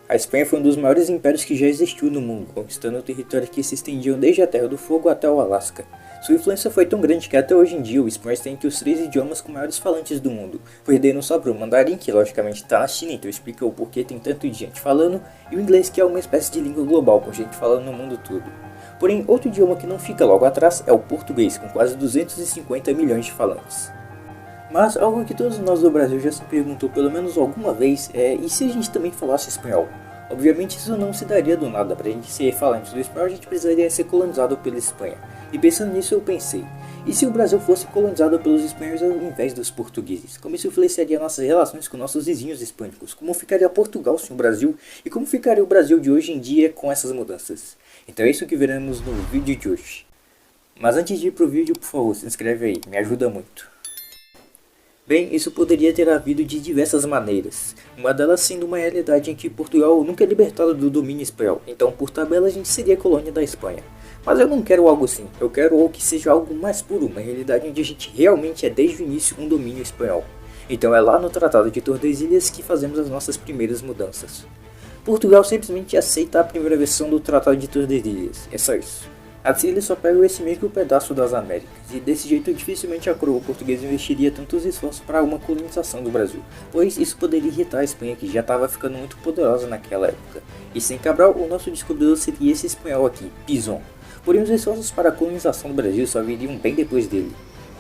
A Espanha foi um dos maiores impérios que já existiu no mundo, conquistando territórios que se estendiam desde a Terra do Fogo até o Alasca. Sua influência foi tão grande que até hoje em dia o espanhol está entre os 3 idiomas com maiores falantes do mundo, perdendo só para o mandarim, que logicamente está na China, então explica o porquê tem tanto de gente falando, e o inglês, que é uma espécie de língua global, com gente falando no mundo todo. Porém, outro idioma que não fica logo atrás é o português, com quase 250 milhões de falantes. Mas algo que todos nós do Brasil já se perguntou pelo menos alguma vez é: e se a gente também falasse espanhol? Obviamente isso não se daria do nada. Para a gente ser falante do espanhol, a gente precisaria ser colonizado pela Espanha. E pensando nisso eu pensei: e se o Brasil fosse colonizado pelos espanhóis ao invés dos portugueses? Como isso influenciaria nossas relações com nossos vizinhos hispânicos? Como ficaria Portugal sem o Brasil? E como ficaria o Brasil de hoje em dia com essas mudanças? Então é isso que veremos no vídeo de hoje. Mas antes de ir pro vídeo, por favor, se inscreve aí, me ajuda muito. Bem, isso poderia ter havido de diversas maneiras, uma delas sendo uma realidade em que Portugal nunca é libertado do domínio espanhol, então por tabela a gente seria colônia da Espanha. Mas eu não quero algo assim, eu quero que seja algo mais puro, uma realidade onde a gente realmente é desde o início um domínio espanhol. Então é lá no Tratado de Tordesilhas que fazemos as nossas primeiras mudanças. Portugal simplesmente aceita a primeira versão do Tratado de Tordesilhas, é só isso. Assim eles só pegam esse meio pedaço das Américas, e desse jeito dificilmente a coroa portuguesa investiria tantos esforços para uma colonização do Brasil, pois isso poderia irritar a Espanha, que já estava ficando muito poderosa naquela época. E sem Cabral, o nosso descobridor seria esse espanhol aqui, Pisón. Porém os esforços para a colonização do Brasil só viriam bem depois dele.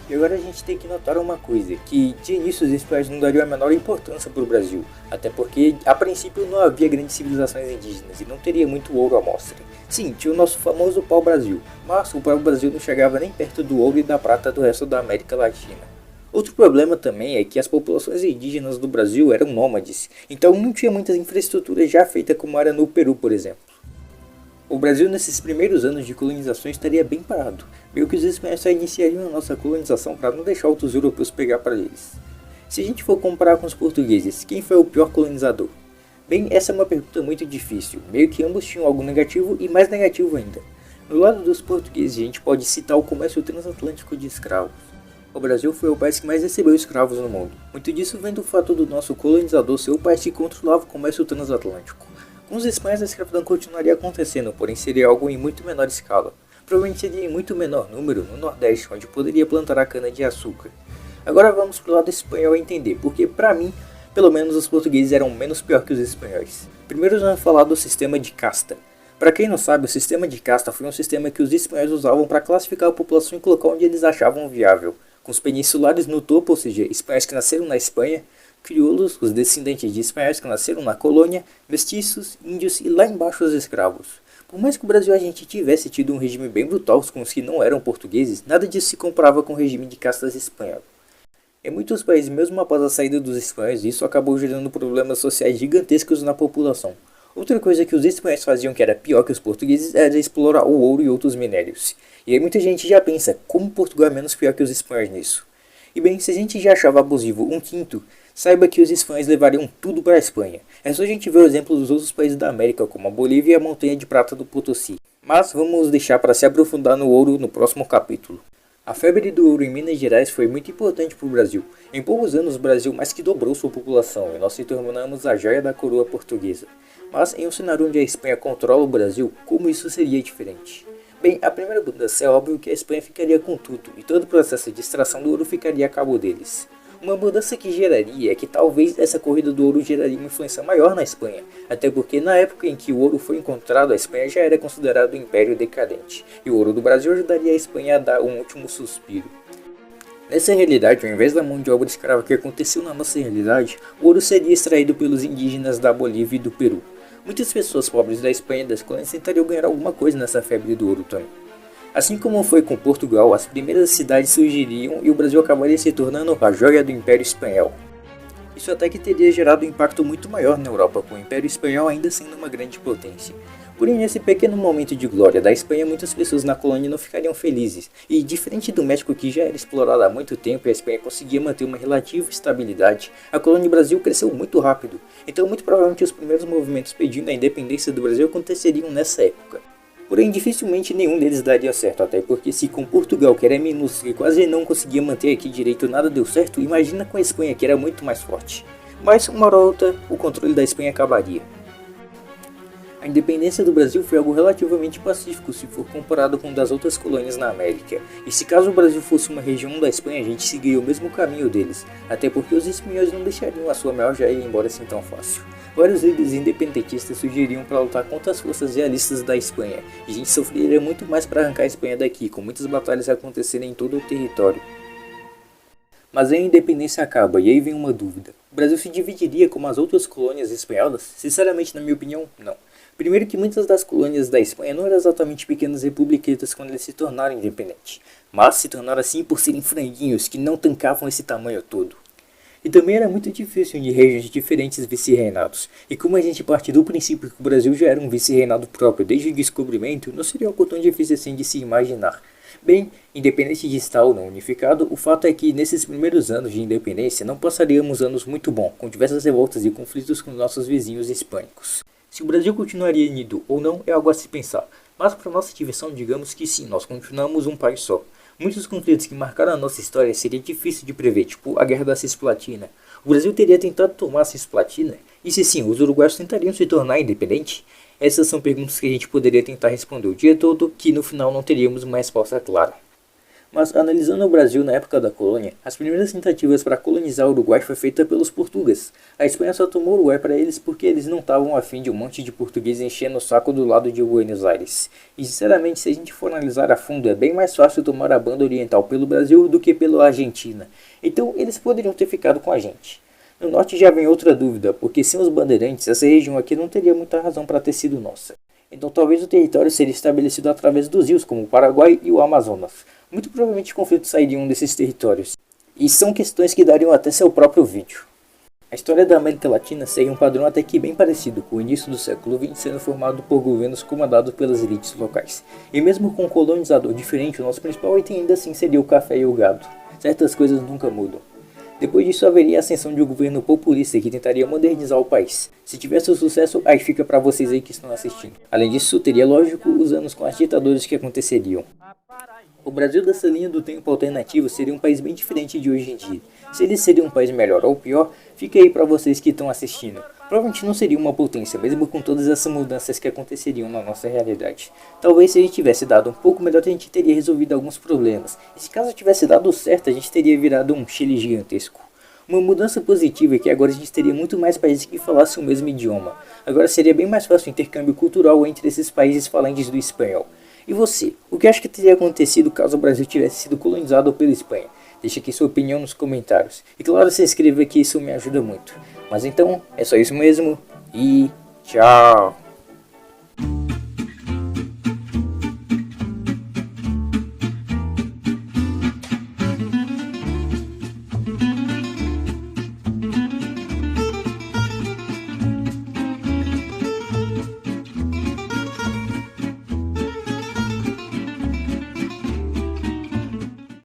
E agora a gente tem que notar uma coisa, que de início os espanhóis não dariam a menor importância para o Brasil, até porque a princípio não havia grandes civilizações indígenas e não teria muito ouro à mostra. Sim, tinha o nosso famoso pau-brasil, mas o pau-brasil não chegava nem perto do ouro e da prata do resto da América Latina. Outro problema também é que as populações indígenas do Brasil eram nômades, então não tinha muitas infraestruturas já feitas como era no Peru, por exemplo. O Brasil nesses primeiros anos de colonização estaria bem parado, meio que os espanhóis só iniciariam a nossa colonização para não deixar outros europeus pegar para eles. Se a gente for comparar com os portugueses, quem foi o pior colonizador? Bem, essa é uma pergunta muito difícil, meio que ambos tinham algo negativo e mais negativo ainda. No lado dos portugueses a gente pode citar o comércio transatlântico de escravos. O Brasil foi o país que mais recebeu escravos no mundo, muito disso vem do fato do nosso colonizador ser o país que controlava o comércio transatlântico. Com os espanhóis a escravidão continuaria acontecendo, porém seria algo em muito menor escala. Provavelmente seria em muito menor número no Nordeste, onde poderia plantar a cana de açúcar. Agora vamos pro lado espanhol entender, porque pra mim, pelo menos os portugueses eram menos pior que os espanhóis. Primeiro vamos falar do sistema de casta. Para quem não sabe, o sistema de casta foi um sistema que os espanhóis usavam para classificar a população e colocar onde eles achavam viável, com os peninsulares no topo, ou seja, espanhóis que nasceram na Espanha, crioulos, os descendentes de espanhóis que nasceram na colônia, mestiços, índios e lá embaixo os escravos. Por mais que o Brasil a gente tivesse tido um regime bem brutal com os que não eram portugueses, nada disso se comparava com o regime de castas espanhol. Em muitos países, mesmo após a saída dos espanhóis, isso acabou gerando problemas sociais gigantescos na população. Outra coisa que os espanhóis faziam que era pior que os portugueses era explorar o ouro e outros minérios. E aí muita gente já pensa, como Portugal é menos pior que os espanhóis nisso? E bem, se a gente já achava abusivo um quinto, saiba que os espanhóis levariam tudo para a Espanha. É só a gente ver o exemplo dos outros países da América, como a Bolívia e a Montanha de Prata do Potosí. Mas vamos deixar para se aprofundar no ouro no próximo capítulo. A febre do ouro em Minas Gerais foi muito importante para o Brasil. Em poucos anos o Brasil mais que dobrou sua população e nós se tornamos a joia da coroa portuguesa. Mas em um cenário onde a Espanha controla o Brasil, como isso seria diferente? Bem, a primeira mudança é óbvio que a Espanha ficaria com tudo e todo o processo de extração do ouro ficaria a cabo deles. Uma mudança que geraria é que talvez essa corrida do ouro geraria uma influência maior na Espanha, até porque na época em que o ouro foi encontrado, a Espanha já era considerado um império decadente, e o ouro do Brasil ajudaria a Espanha a dar um último suspiro. Nessa realidade, ao invés da mão de obra escrava que aconteceu na nossa realidade, o ouro seria extraído pelos indígenas da Bolívia e do Peru. Muitas pessoas pobres da Espanha e das colônias tentariam ganhar alguma coisa nessa febre do ouro também. Assim como foi com Portugal, as primeiras cidades surgiriam e o Brasil acabaria se tornando a joia do Império Espanhol. Isso até que teria gerado um impacto muito maior na Europa, com o Império Espanhol ainda sendo uma grande potência. Porém, nesse pequeno momento de glória da Espanha, muitas pessoas na colônia não ficariam felizes, e diferente do México que já era explorado há muito tempo e a Espanha conseguia manter uma relativa estabilidade, a colônia Brasil cresceu muito rápido, então muito provavelmente os primeiros movimentos pedindo a independência do Brasil aconteceriam nessa época. Porém, dificilmente nenhum deles daria certo, até porque se com Portugal, que era minúsculo e quase não conseguia manter aqui direito, nada deu certo, imagina com a Espanha, que era muito mais forte. Mas, uma hora ou outra, o controle da Espanha acabaria. A independência do Brasil foi algo relativamente pacífico se for comparado com o das outras colônias na América. E se caso o Brasil fosse uma região da Espanha, a gente seguiria o mesmo caminho deles, até porque os espanhóis não deixariam a sua maior já ir embora assim tão fácil. Vários líderes independentistas sugeriam para lutar contra as forças realistas da Espanha, e a gente sofreria muito mais para arrancar a Espanha daqui, com muitas batalhas acontecerem em todo o território. Mas aí a independência acaba, e aí vem uma dúvida. O Brasil se dividiria como as outras colônias espanholas? Sinceramente, na minha opinião, não. Primeiro que muitas das colônias da Espanha não eram exatamente pequenas republiquetas quando eles se tornaram independentes, mas se tornaram assim por serem franguinhos que não tancavam esse tamanho todo. E também era muito difícil unir regiões de diferentes vice-reinados, e como a gente parte do princípio que o Brasil já era um vice-reinado próprio desde o descobrimento, não seria algo tão difícil assim de se imaginar. Bem, independente de estar ou não unificado, o fato é que nesses primeiros anos de independência não passaríamos anos muito bons, com diversas revoltas e conflitos com nossos vizinhos hispânicos. Se o Brasil continuaria unido ou não é algo a se pensar, mas para nossa diversão digamos que sim, nós continuamos um país só. Muitos conflitos que marcaram a nossa história seria difícil de prever, tipo a Guerra da Cisplatina. O Brasil teria tentado tomar a Cisplatina? E se sim, os uruguaios tentariam se tornar independentes? Essas são perguntas que a gente poderia tentar responder o dia todo, que no final não teríamos uma resposta clara. Mas analisando o Brasil na época da colônia, as primeiras tentativas para colonizar o Uruguai foi feita pelos portugueses. A Espanha só tomou o Uruguai para eles porque eles não estavam afim de um monte de português enchendo o saco do lado de Buenos Aires. E sinceramente, se a gente for analisar a fundo, é bem mais fácil tomar a banda oriental pelo Brasil do que pela Argentina. Então eles poderiam ter ficado com a gente. No norte já vem outra dúvida, porque sem os bandeirantes, essa região aqui não teria muita razão para ter sido nossa. Então talvez o território seria estabelecido através dos rios, como o Paraguai e o Amazonas. Muito provavelmente conflitos sairiam desses territórios. E são questões que dariam até seu próprio vídeo. A história da América Latina segue um padrão até que bem parecido, com o início do século XX sendo formado por governos comandados pelas elites locais. E mesmo com um colonizador diferente, o nosso principal item ainda assim seria o café e o gado. Certas coisas nunca mudam. Depois disso haveria a ascensão de um governo populista que tentaria modernizar o país. Se tivesse o sucesso, aí fica para vocês aí que estão assistindo. Além disso, teria lógico os anos com as ditaduras que aconteceriam. O Brasil dessa linha do tempo alternativo seria um país bem diferente de hoje em dia. Se ele seria um país melhor ou pior, fica aí para vocês que estão assistindo. Provavelmente não seria uma potência, mesmo com todas essas mudanças que aconteceriam na nossa realidade. Talvez se a gente tivesse dado um pouco melhor, a gente teria resolvido alguns problemas. E se caso tivesse dado certo, a gente teria virado um Chile gigantesco. Uma mudança positiva é que agora a gente teria muito mais países que falassem o mesmo idioma. Agora seria bem mais fácil o intercâmbio cultural entre esses países falantes do espanhol. E você? O que acha que teria acontecido caso o Brasil tivesse sido colonizado pela Espanha? Deixa aqui sua opinião nos comentários. E claro, se inscreva que isso me ajuda muito. Mas então, é só isso mesmo. E tchau!